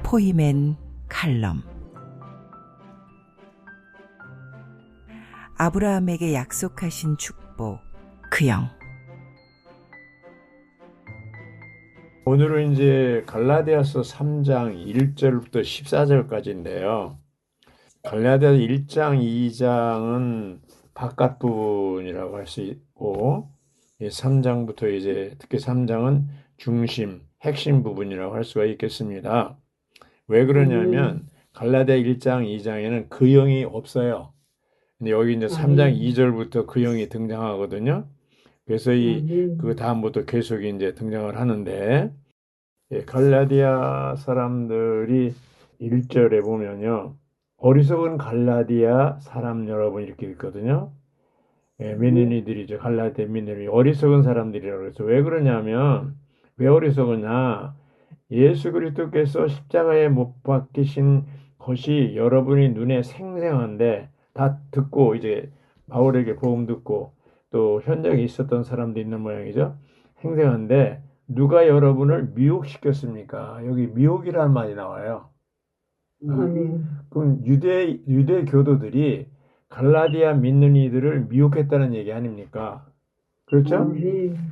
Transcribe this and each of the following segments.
포이맨 칼럼. 아브라함에게 약속하신 축복, 그영. 오늘은 이제 갈라디아서 3장 1절부터 14절까지인데요. 갈라디아서 1장, 2장은 바깥 부분이라고 할 수 있고, 3장부터 이제 특히 3장은 중심, 핵심 부분이라고 할 수가 있겠습니다. 왜 그러냐면 갈라디아 1장, 2장에는 그 영이 없어요. 근데 여기 이제 3장 2절부터 그 영이 등장하거든요. 그래서 그 다음부터 계속 이제 등장을 하는데, 갈라디아 사람들이 1절에 보면요. 어리석은 갈라디아 사람 여러분 이렇게 있거든요. 미느니들이죠. 갈라디아 미느니. 어리석은 사람들이라고 해서 왜 그러냐면 왜 어리석으냐? 예수 그리스도께서 십자가에 못 박히신 것이 여러분이 눈에 생생한데 다 듣고 이제 바울에게 복음 듣고 또 현장에 있었던 사람도 있는 모양이죠. 생생한데 누가 여러분을 미혹시켰습니까? 여기 미혹이라는 말이 나와요. 그럼 유대 교도들이 갈라디아 믿는 이들을 미혹했다는 얘기 아닙니까? 그렇죠?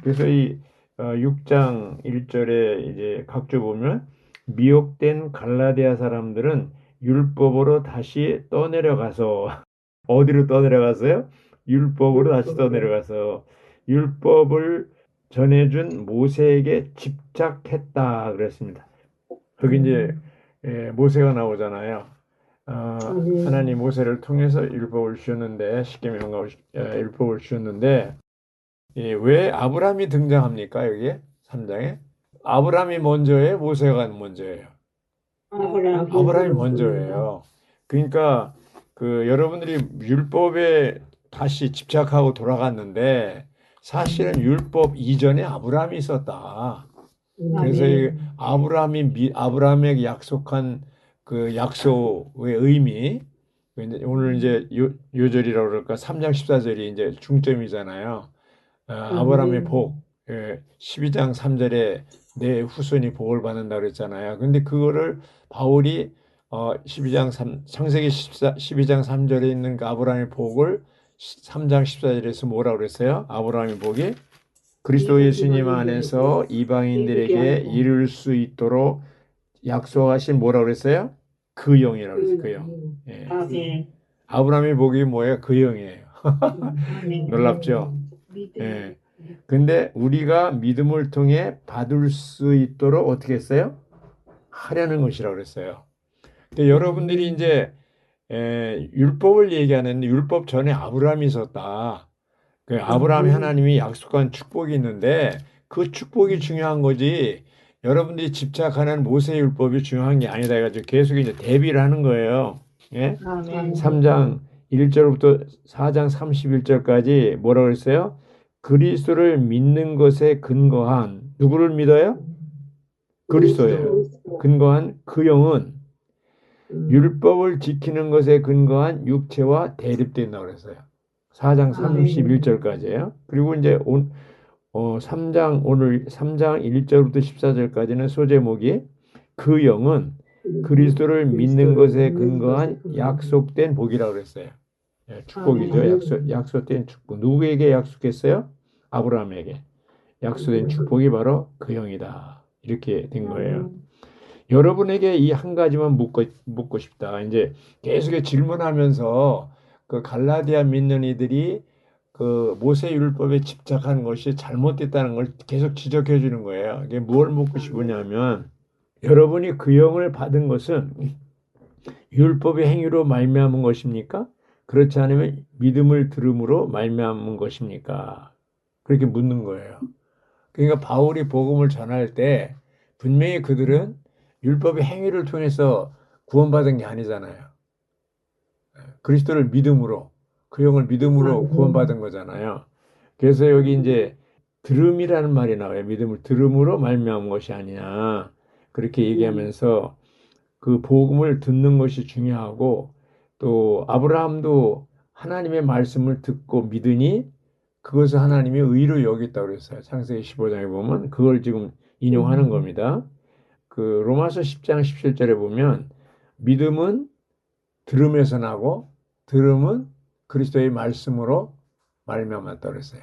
그래서 이 6장 1절에 이제 각주 보면 미혹된 갈라디아 사람들은 율법으로 다시 떠내려가서 어디로 떠내려갔어요? 율법으로 다시 떠내려가서 율법을 전해준 모세에게 집착했다 그랬습니다. 여기 이제 모세가 나오잖아요. 하나님 모세를 통해서 율법을 주셨는데 십계명과 율법을 주셨는데 왜 아브라함이 등장합니까? 여기에 3장에 아브라함이 먼저예요? 모세가 먼저예요? 아브라함이 먼저예요. 그러니까 그 여러분들이 율법에 다시 집착하고 돌아갔는데 사실은 율법 이전에 아브라함이 있었다. 그래서 이 아브라함에게 약속한 그 약속의 의미 오늘 이제 요절이라고 그럴까 3장 14절이 이제 중점이잖아요. 아브라함의 복 12장 3절에 내 후손이 복을 받는다 그랬잖아요. 근데 그거를 바울이 12장 3 창세기 12장 3절에 있는 그 아브라함의 복을 3장 14절에서 뭐라고 그랬어요? 아브라함의 복이 그리스도 예수님 안에서 이방인들에게 이룰 수 있도록 약속하신 뭐라고 그랬어요? 그 영이라고 그랬어요. 그 영. 예. 아브라함의 복이 뭐예요? 그 영이에요. 놀랍죠? 예. 근데 우리가 믿음을 통해 받을 수 있도록 어떻게 했어요? 하려는 것이라고 그랬어요. 근데 여러분들이 이제 율법을 얘기하는데 율법 전에 아브라함이 있었다. 그 아브라함이 하나님이 약속한 축복이 있는데 그 축복이 중요한 거지. 여러분들이 집착하는 모세 율법이 중요한 게 아니다 해가지고 계속 이제 대비를 하는 거예요. 예? 3장 1절부터 4장 31절까지 뭐라고 했어요? 그리스도를 믿는 것에 근거한 누구를 믿어요? 그리스도예요. 근거한 그 영은 율법을 지키는 것에 근거한 육체와 대립된다고 그랬어요. 4장 31절까지예요. 그리고 이제 3장 오늘 3장 1절부터 14절까지는 소제목이 그 영은 그리스도를 믿는 것에 근거한 약속된 복이라고 그랬어요. 축복이죠. 약속된 축복. 누구에게 약속했어요? 아브라함에게. 약속된 축복이 바로 그 영이다. 이렇게 된 거예요. 여러분에게 이 한 가지만 묻고 싶다. 이제 계속 질문하면서 그 갈라디아 믿는 이들이 그 모세 율법에 집착한 것이 잘못됐다는 걸 계속 지적해 주는 거예요. 이게 뭘 묻고 싶으냐면 여러분이 그 영을 받은 것은 율법의 행위로 말미암은 것입니까? 그렇지 않으면 믿음을 들음으로 말미암은 것입니까? 그렇게 묻는 거예요. 그러니까 바울이 복음을 전할 때 분명히 그들은 율법의 행위를 통해서 구원받은 게 아니잖아요. 그리스도를 믿음으로 그 영을 믿음으로 구원받은 거잖아요. 그래서 여기 이제 들음이라는 말이 나와요. 믿음을 들음으로 말미암은 것이 아니냐. 그렇게 얘기하면서 그 복음을 듣는 것이 중요하고 또 아브라함도 하나님의 말씀을 듣고 믿으니 그것을 하나님이 의로 여겼다고 그랬어요. 창세기 15장에 보면 그걸 지금 인용하는 겁니다. 그 로마서 10장 17절에 보면 믿음은 들음에서 나고 들음은 그리스도의 말씀으로 말미암았다 그랬어요.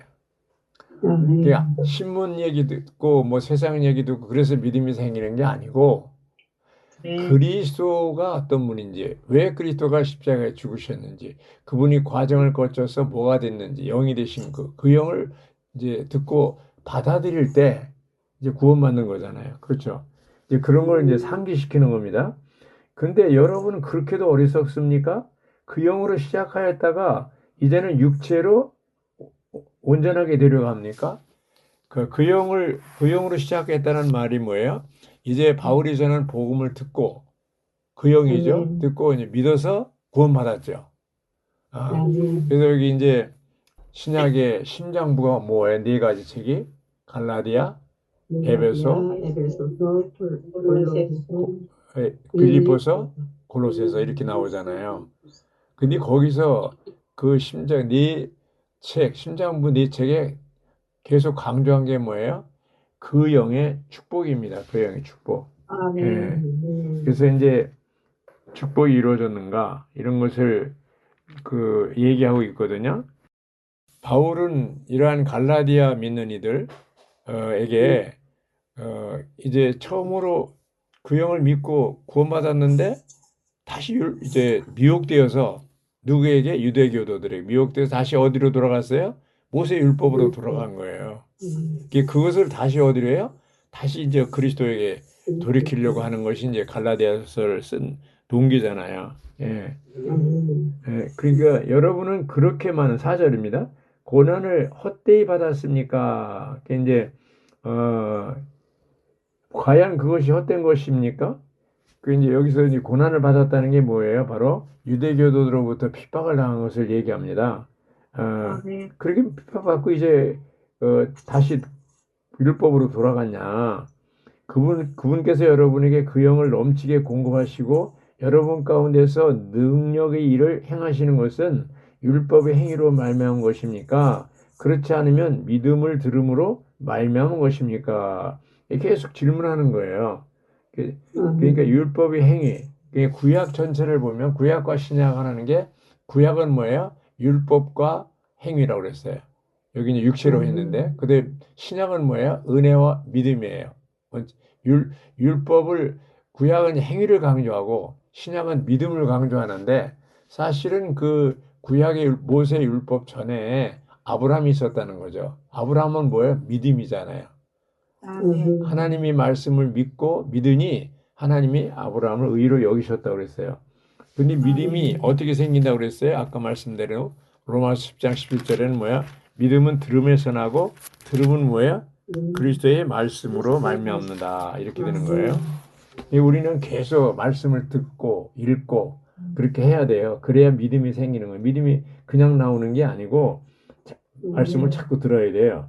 그러니까 신문 얘기 듣고 뭐 세상 얘기 듣고 그래서 믿음이 생기는 게 아니고 그리스도가 어떤 분인지, 왜 그리스도가 십자가에 죽으셨는지, 그분이 과정을 거쳐서 뭐가 됐는지, 영이 되신 그 영을 이제 듣고 받아들일 때 이제 구원받는 거잖아요. 그렇죠? 이제 그런 걸 이제 상기시키는 겁니다. 근데 여러분은 그렇게도 어리석습니까? 그 영으로 시작하였다가 이제는 육체로 온전하게 데려갑니까? 그 영으로 시작했다는 말이 뭐예요? 이제 바울이 전한 복음을 듣고 그 영이죠. 듣고 이제 믿어서 구원받았죠. 그래서 여기 이제 신약의 심장부가 뭐예요? 네 가지 책이 갈라디아, 에베소, 빌립보서, 골로새서 이렇게 나오잖아요. 근데 거기서 그 심장부 네 책에 계속 강조한 게 뭐예요? 그 영의 축복입니다. 그 영의 축복. 예. 그래서 이제 축복이 이루어졌는가 이런 것을 그 얘기하고 있거든요. 바울은 이러한 갈라디아 믿는 이들에게 이제 처음으로 그 영을 믿고 구원받았는데 다시 이제 미혹되어서 누구에게? 유대 교도들에게 미혹돼서 다시 어디로 돌아갔어요? 모세 율법으로 돌아간 거예요. 그것을 다시 어디로 해요? 다시 이제 그리스도에게 돌이키려고 하는 것이 이제 갈라디아서를 쓴 동기잖아요. 예. 그러니까 여러분은 그렇게 많은 4절입니다. 고난을 헛되이 받았습니까? 이제 과연 그것이 헛된 것입니까? 그 이제 여기서 이제 고난을 받았다는 게 뭐예요? 바로 유대교도들로부터 핍박을 당한 것을 얘기합니다. 그렇게 핍박받고 이제 다시 율법으로 돌아갔냐? 그분께서 여러분에게 그 영을 넘치게 공급하시고 여러분 가운데서 능력의 일을 행하시는 것은 율법의 행위로 말미암은 것입니까? 그렇지 않으면 믿음을 들음으로 말미암은 것입니까? 계속 질문하는 거예요. 그러니까 율법의 행위, 그러니까 구약 전체를 보면 구약과 신약 하는 게 구약은 뭐예요? 율법과 행위라고 그랬어요. 여기 이제 육체로 했는데, 근데 신약은 뭐예요? 은혜와 믿음이에요. 율법을 구약은 행위를 강조하고 신약은 믿음을 강조하는데 사실은 그 구약의 모세 율법 전에 아브라함이 있었다는 거죠. 아브라함은 뭐예요? 믿음이잖아요. 하나님이 말씀을 믿고 믿으니 하나님이 아브라함을 의로 여기셨다고 그랬어요. 근데 믿음이 어떻게 생긴다고 그랬어요? 아까 말씀대로 로마서 10장 11절에는 뭐야? 믿음은 들음에서 나고 들음은 뭐야? 그리스도의 말씀으로 말미암는다. 이렇게 되는 거예요. 우리는 계속 말씀을 듣고 읽고 그렇게 해야 돼요. 그래야 믿음이 생기는 거예요. 믿음이 그냥 나오는 게 아니고 말씀을 자꾸 들어야 돼요.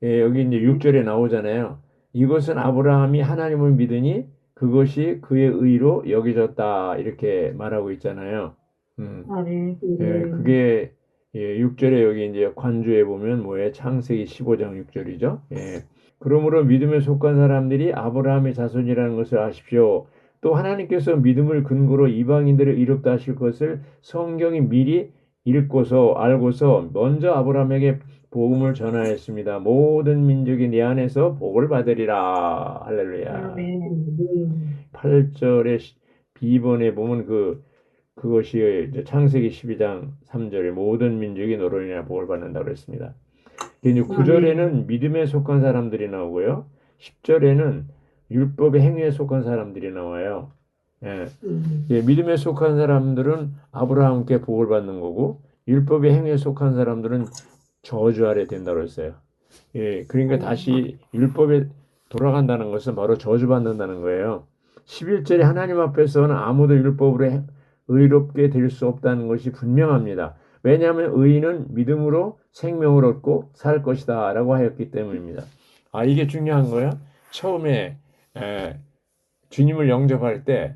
여기 이제 6절에 나오잖아요. 이것은 아브라함이 하나님을 믿으니 그것이 그의 의로 여겨졌다. 이렇게 말하고 있잖아요. 그게 6절에 여기 이제 관주에 보면 뭐예요? 창세기 15장 6절이죠. 그러므로 믿음에 속한 사람들이 아브라함의 자손이라는 것을 아십시오. 또 하나님께서 믿음을 근거로 이방인들을 이롭다 하실 것을 성경이 미리 읽고서 알고서 먼저 아브라함에게 복음을 전하였습니다. 모든 민족이 네 안에서 복을 받으리라. 할렐루야. 8절에 B번에 보면 그것이 이제 창세기 12장 3절에 모든 민족이 너로 인하여 복을 받는다고 그랬습니다. 이제 9절에는 믿음에 속한 사람들이 나오고요. 10절에는 율법의 행위에 속한 사람들이 나와요. 믿음에 속한 사람들은 아브라함께 복을 받는 거고 율법의 행위에 속한 사람들은 저주 아래 된다고 했어요. 그러니까 다시 율법에 돌아간다는 것은 바로 저주받는다는 거예요. 11절에 하나님 앞에서는 아무도 율법으로 의롭게 될 수 없다는 것이 분명합니다. 왜냐하면 의인은 믿음으로 생명을 얻고 살 것이다 라고 하였기 때문입니다. 이게 중요한 거예요. 처음에 주님을 영접할 때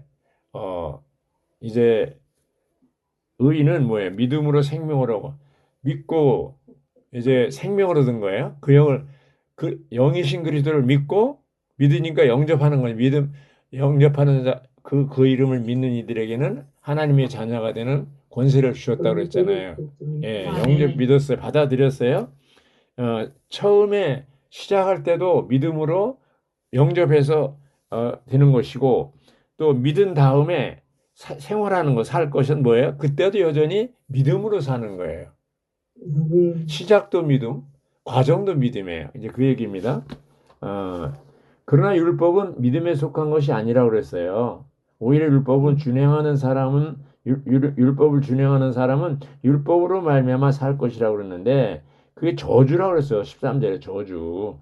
이제 의인은 뭐예요? 믿음으로 생명을 얻고 믿고 이제 생명을 얻은 거예요. 그 영이신 그리스도를 믿고 믿으니까 영접하는 거예요. 영접하는 그 이름을 믿는 이들에게는 하나님의 자녀가 되는 권세를 주셨다고 그랬잖아요. 예, 영접 믿었어요. 받아들였어요. 처음에 시작할 때도 믿음으로 영접해서 되는 것이고 또 믿은 다음에 생활하는 거, 살 것은 뭐예요? 그때도 여전히 믿음으로 사는 거예요. 시작도 믿음, 과정도 믿음이에요. 이제 그 얘기입니다. 그러나 율법은 믿음에 속한 것이 아니라고 그랬어요. 오히려 율법을 준행하는 사람은 율법을 준행하는 사람은 율법으로 말미암아 살 것이라고 그랬는데 그게 저주라고 그랬어요. 13절에 저주.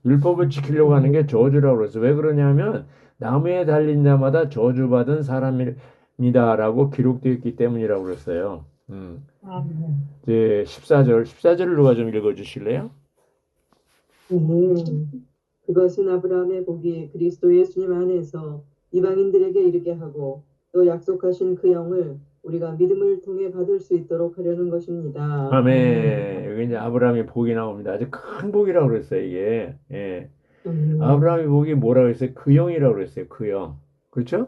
율법을 지키려고 하는 게 저주라고 그랬어요. 왜 그러냐면 나무에 달린 자마다 저주받은 사람이다라고 기록되어 있기 때문이라고 그랬어요. 이제 14절을 누가 좀 읽어 주실래요? 그것은 아브라함의 복이 그리스도 예수님 안에서 이방인들에게 이르게 하고 또 약속하신 그 영을 우리가 믿음을 통해 받을 수 있도록 하려는 것입니다. 아멘. 여기 이제 아브라함의 복이 나옵니다. 아주 큰 복이라고 그랬어요, 이게. 예. 아브라함의 복이 뭐라고 했어요? 그 영이라고 그랬어요, 그 영. 그렇죠?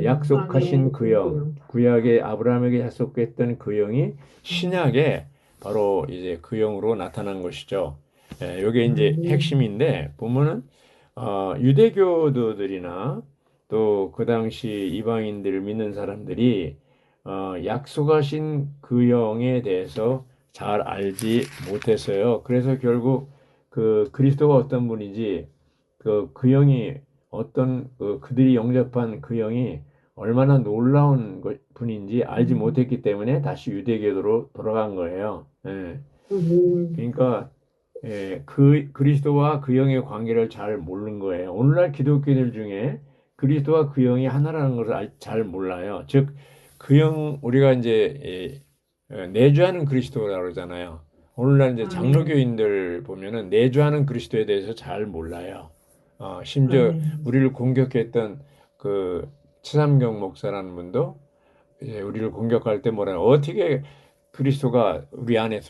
약속하신 그 영. 구약에 아브라함에게 약속했던 그 영이 신약에 바로 이제 그 영으로 나타난 것이죠. 예, 이게 이제 핵심인데 보면은 유대교도들이나 또 그 당시 이방인들을 믿는 사람들이 약속하신 그 영에 대해서 잘 알지 못했어요. 그래서 결국 그 그리스도가 어떤 분인지 그 영이 어떤 그들이 영접한 그 영이 얼마나 놀라운 분인지 알지 못했기 때문에 다시 유대교도로 돌아간 거예요. 예. 그러니까 예, 그리스도와 그 영의 관계를 잘 모르는 거예요. 오늘날 기독교인들 중에 그리스도와 그 영이 하나라는 것을 잘 몰라요. 즉, 그 영, 우리가 이제, 내주하는 그리스도라고 그러잖아요. 오늘날 이제 장로교인들 보면은 내주하는 그리스도에 대해서 잘 몰라요. 심지어 우리를 공격했던 그 최삼경 목사라는 분도 이제 우리를 공격할 때 뭐라 어떻게 그리스도가 우리 안에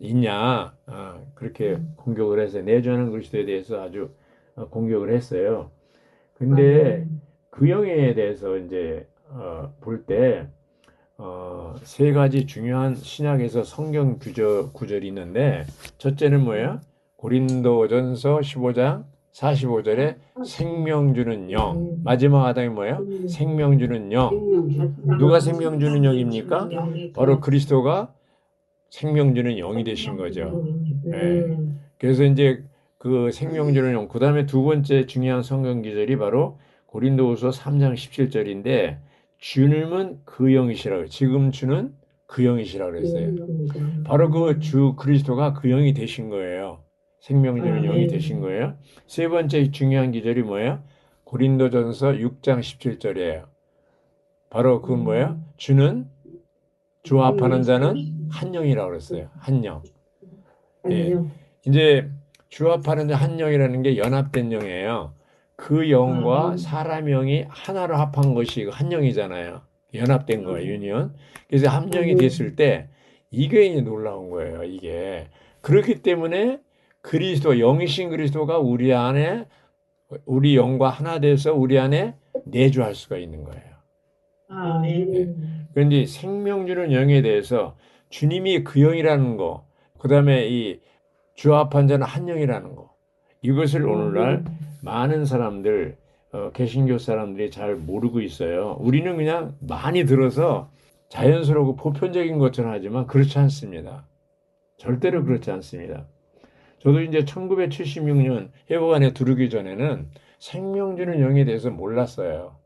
있냐 그렇게 공격을 했어요. 내주하는 그리스도에 대해서 아주 공격을 했어요. 근데 그 영에 대해서 이제 볼 때 세 가지 중요한 신약에서 성경 구절이 있는데 첫째는 뭐예요? 고린도전서 15장 45절에 생명 주는 영. 마지막 아담이 뭐예요? 생명 주는 영. 누가 생명 주는 영입니까? 바로 그리스도가 생명 주는 영이 되신 거죠. 네. 그래서 이제 그 생명 주는 영. 그 다음에 두 번째 중요한 성경 기절이 바로 고린도후서 3장 17절인데 주님은 그 영이시라고 지금 주는 그 영이시라고 그랬어요. 바로 그 주 그리스도가 그 영이 되신 거예요. 생명 주는 영이 되신 거예요. 세 번째 중요한 기절이 뭐예요? 고린도전서 6장 17절이에요. 바로 그 뭐예요? 주는 주와 합하는 자는 한 영이라고 그랬어요. 한 영. 예. 이제 주와 합하는 자 한 영이라는 게 연합된 영이에요. 그 영과 사람 영이 하나로 합한 것이 한 영이잖아요. 연합된 거예요, 유니온. 그래서 한 영이 됐을 때 이게 놀라운 거예요, 이게. 그렇기 때문에 그리스도, 영이신 그리스도가 우리 안에, 우리 영과 하나 돼서 우리 안에 내주할 수가 있는 거예요. 네. 그런데 생명 주는 영에 대해서 주님이 그 영이라는 거, 그 다음에 이 주합한 자는 한 영이라는 거, 이것을 오늘날 많은 사람들, 개신교 사람들이 잘 모르고 있어요. 우리는 그냥 많이 들어서 자연스럽고 보편적인 것처럼 하지만 그렇지 않습니다. 절대로 그렇지 않습니다. 저도 이제 1976년 회복안에 들어오기 전에는 생명 주는 영에 대해서 몰랐어요.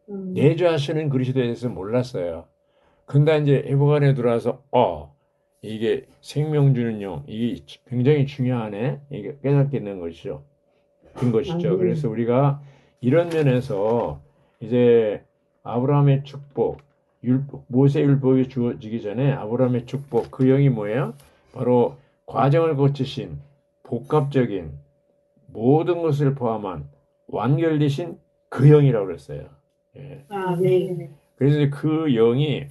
내주하시는 그리스도에 대해서 몰랐어요. 근데 이제 회복안에 들어와서 이게 생명 주는 영, 이게 굉장히 중요하네. 이게 깨닫게 된 것이죠. 그래서 우리가 이런 면에서 이제 아브라함의 축복, 모세 율법이 주어지기 전에 아브라함의 축복, 그 영이 뭐예요? 바로 과정을 거치신 복합적인 모든 것을 포함한 완결되신 그 영이라고 그랬어요. 예. 그래서 그 영이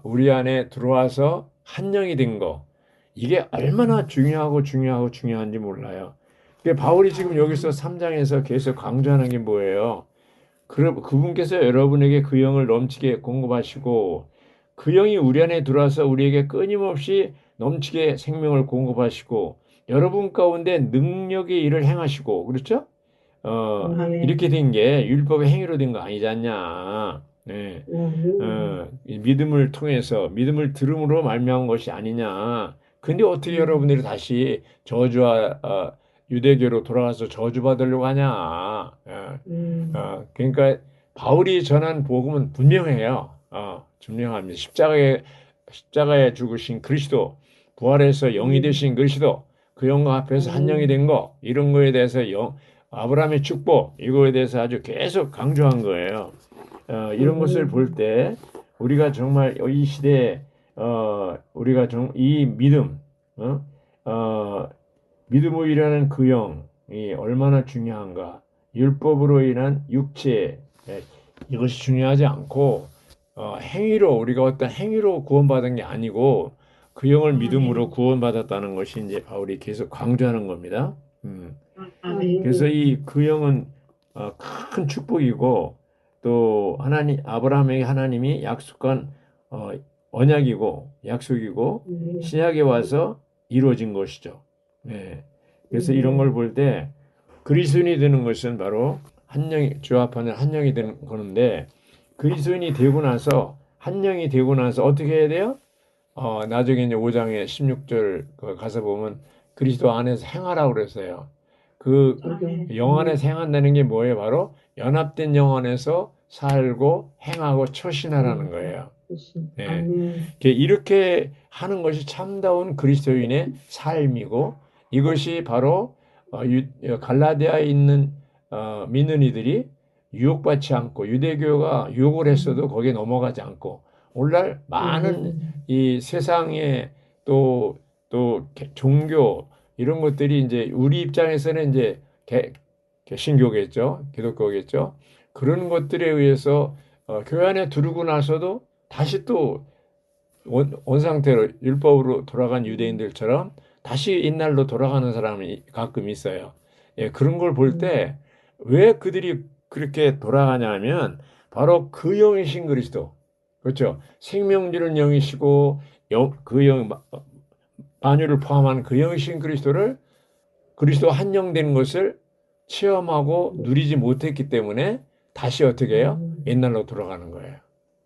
우리 안에 들어와서 한 영이 된 거, 이게 얼마나 중요한지 몰라요. 바울이 지금 여기서 3장에서 계속 강조하는 게 뭐예요? 그분께서 여러분에게 그 영을 넘치게 공급하시고 그 영이 우리 안에 들어와서 우리에게 끊임없이 넘치게 생명을 공급하시고 여러분 가운데 능력의 일을 행하시고 그렇죠? 이렇게 된 게 율법의 행위로 된 거 아니지 않냐? 네. 이 믿음을 통해서 믿음을 들음으로 말미암은 것이 아니냐? 근데 어떻게 여러분들이 다시 저주와 유대교로 돌아가서 저주받으려고 하냐? 그러니까 바울이 전한 복음은 분명해요. 분명합니다. 십자가에 죽으신 그리스도, 부활해서 영이 되신 그리스도, 그 영과 합해서 한 영이 된 거, 이런 거에 대해서 아브라함의 축복, 이거에 대해서 아주 계속 강조한 거예요. 이런 것을 볼 때 우리가 정말 이 시대에 우리가 이 믿음, 믿음으로 일하는 그 영이 얼마나 중요한가? 율법으로 인한 육체 이것이 중요하지 않고 행위로 우리가 어떤 행위로 구원받은 게 아니고 그 영을 믿음으로 구원받았다는 것이 이제 바울이 계속 강조하는 겁니다. 그래서 이 그 영은 큰 축복이고 또 아브라함에게 하나님이 약속한 언약이고 약속이고 신약에 와서 이루어진 것이죠. 네. 그래서 이런 걸 볼 때 그리스도인이 되는 것은 바로 한 영이 주 앞에는 한 영이 되는 거는데 그리스도인이 되고 나서 한 영이 되고 나서 어떻게 해야 돼요? 나중에 이제 5장에 16절 가서 보면 그리스도 안에서 행하라고 그랬어요. 그 영 안에서 행한다는 게 뭐예요? 바로 연합된 영 안에서 살고 행하고 처신하라는 거예요. 네. 이렇게 하는 것이 참다운 그리스도인의 삶이고 이것이 바로 갈라디아에 있는 믿는 이들이 유혹받지 않고 유대교가 유혹을 했어도 거기에 넘어가지 않고 오늘날 많은 이 세상에 또 종교 이런 것들이 이제 우리 입장에서는 이제 개신교겠죠, 기독교겠죠. 그런 것들에 의해서 교회 안에 들어오고 나서도 다시 또 원상태로 율법으로 돌아간 유대인들처럼 다시 옛날로 돌아가는 사람이 가끔 있어요. 예, 그런 걸 볼 때 왜 그들이 그렇게 돌아가냐면 바로 그 영이신 그리스도, 그렇죠? 생명 주는 영이시고 그 영 만유를 포함한 그 영이신 그리스도 한 영 된 것을 체험하고 누리지 못했기 때문에 다시 어떻게 해요? 옛날로 돌아가는 거예요.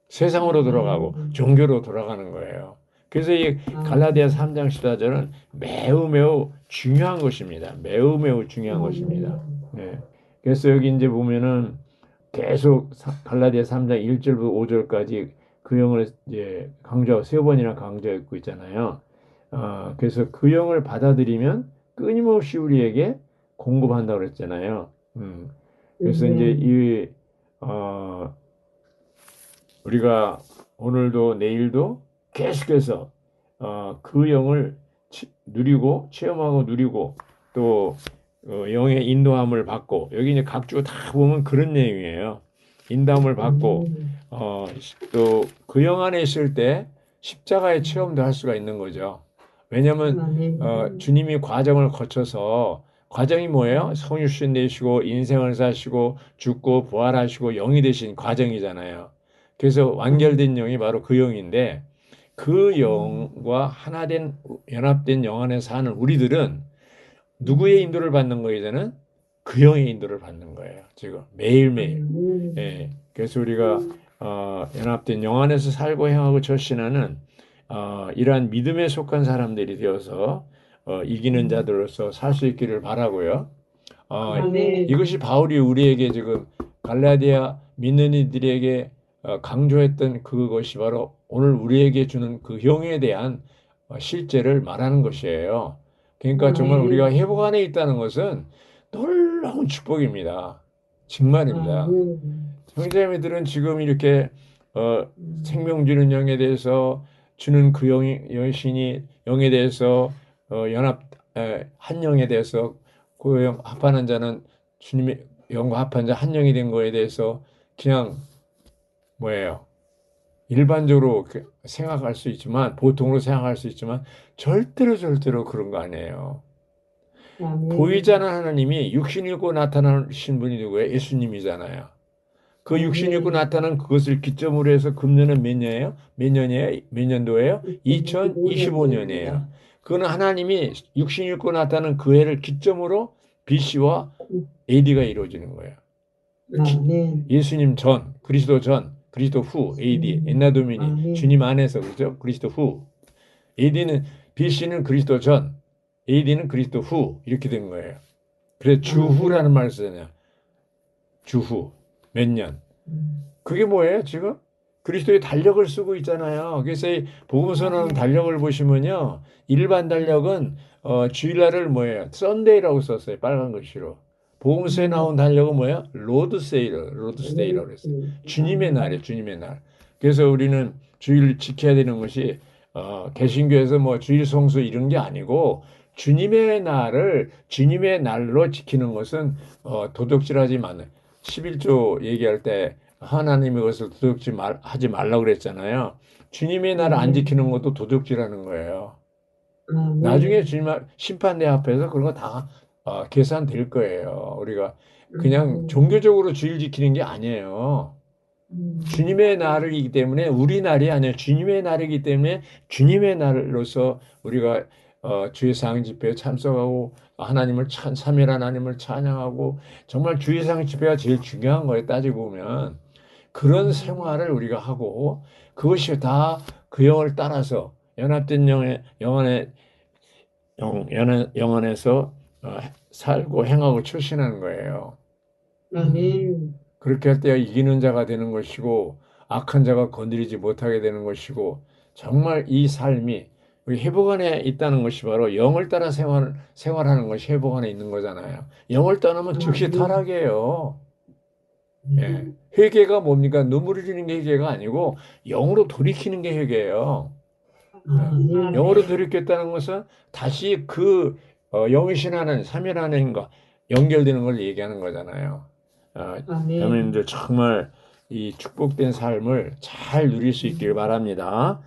세상으로 돌아가고 종교로 돌아가는 거예요. 그래서 이 갈라디아 3장 14절은 매우 매우 중요한 것입니다. 매우 매우 중요한 것입니다. 네. 그래서 여기 이제 보면은 계속 갈라디아 3장 1절부터 5절까지 그 영을 이제 강조하고 세 번이나 강조하고 있잖아요. 그래서 그 영을 받아들이면 끊임없이 우리에게 공급한다고 그랬잖아요. 그래서 이제 우리가 오늘도 내일도 계속해서 그 영을 누리고 체험하고 누리고 또 영의 인도함을 받고 여기 이제 각주 다 보면 그런 내용이에요. 인도함을 받고 또 그 영 안에 있을 때 십자가의 체험도 할 수가 있는 거죠. 왜냐하면 주님이 과정을 거쳐서 과정이 뭐예요? 성육신 되시고 인생을 사시고 죽고 부활하시고 영이 되신 과정이잖아요. 그래서 완결된 영이 바로 그 영인데 그 영과 연합된 영 안에 사는 우리들은 누구의 인도를 받는 거이자는 그 영의 인도를 받는 거예요. 지금 매일매일. 예. 그래서 우리가 연합된 영 안에서 살고 행하고 절신하는 이러한 믿음에 속한 사람들이 되어서 이기는 자들로서 살 수 있기를 바라고요. 이것이 바울이 우리에게 지금 갈라디아 믿는 이들에게 강조했던 그것이 바로 오늘 우리에게 주는 그 영에 대한 실제를 말하는 것이에요. 그러니까 정말 우리가 회복 안에 있다는 것은 놀라운 축복입니다. 정말입니다. 형제자매들은 지금 이렇게 생명 주는 영에 대해서 주는 그 영신이 영에 대해서 한 영에 대해서 그 영 합하는 자는 주님의 영과 합한 자 한 영이 된 거에 대해서 그냥 뭐예요? 일반적으로 생각할 수 있지만 보통으로 생각할 수 있지만 절대로 그런 거 아니에요. 아멘. 보이지 않는 하나님이 육신 입고 나타나신 분이 누구예요? 예수님이잖아요. 그 육신 입고 나타난 그것을 기점으로 해서 금년은 몇 년이에요? 몇 년이에요? 몇 년도예요? 2025년이에요. 그거는 하나님이 육신 입고 나타난 그 해를 기점으로 BC와 AD가 이루어지는 거예요. 아멘. 예수님 전, 그리스도 전, 그리스도 후, AD, 엔나 도미니, 아멘. 주님 안에서, 그죠? 그리스도 후. AD는, BC는 그리스도 전, AD는 그리스도 후, 이렇게 된 거예요. 그래서 주후라는 말을 쓰잖아요. 주후, 몇 년. 그게 뭐예요, 지금? 그리스도의 달력을 쓰고 있잖아요. 그래서 이 복음서는 달력을 보시면요. 일반 달력은, 주일날을 뭐예요? 썬데이라고 썼어요. 빨간 글씨로. 복음서에 나온 달력은 뭐예요? 로드스데이라고 그랬어요. 주님의 날이에요, 주님의 날. 그래서 우리는 주일 지켜야 되는 것이, 개신교에서 뭐 주일 성수 이런 게 아니고, 주님의 날로 지키는 것은, 도둑질하지 마는. 11조 얘기할 때 하나님의 것을 하지 말라고 그랬잖아요. 주님의 날을 안 지키는 것도 도둑질하는 거예요. 나중에 주님 심판대 앞에서 그런 거 다 계산될 거예요. 우리가 그냥 종교적으로 주일 지키는 게 아니에요. 주님의 날이기 때문에 우리 날이 아니에요. 주님의 날이기 때문에 주님의 날로서 우리가 주의 상 집회에 참석하고 하나님을 삼위일 하나님을 찬양하고 정말 주의 상 집회가 제일 중요한 거예요. 따지고 보면 그런 생활을 우리가 하고 그것이 다 그 영을 따라서 연합된 영안에서 살고 행하고 출신하는 거예요. 아멘. 그렇게 할 때 이기는 자가 되는 것이고 악한 자가 건드리지 못하게 되는 것이고 정말 이 삶이 우리 회복 안에 있다는 것이 바로 영을 따라 생활하는 것이 회복 안에 있는 거잖아요. 영을 떠나면 즉시 타락이에요. 예. 회개가 뭡니까? 눈물 흘리는 게 회개가 아니고 영으로 돌이키는 게 회개예요. 영으로 돌이켰다는 것은 다시 그 영이신 하나님, 삼위일 하나님과 연결되는 걸 얘기하는 거잖아요. 여러분들 정말 이 축복된 삶을 잘 누릴 수 있길 바랍니다.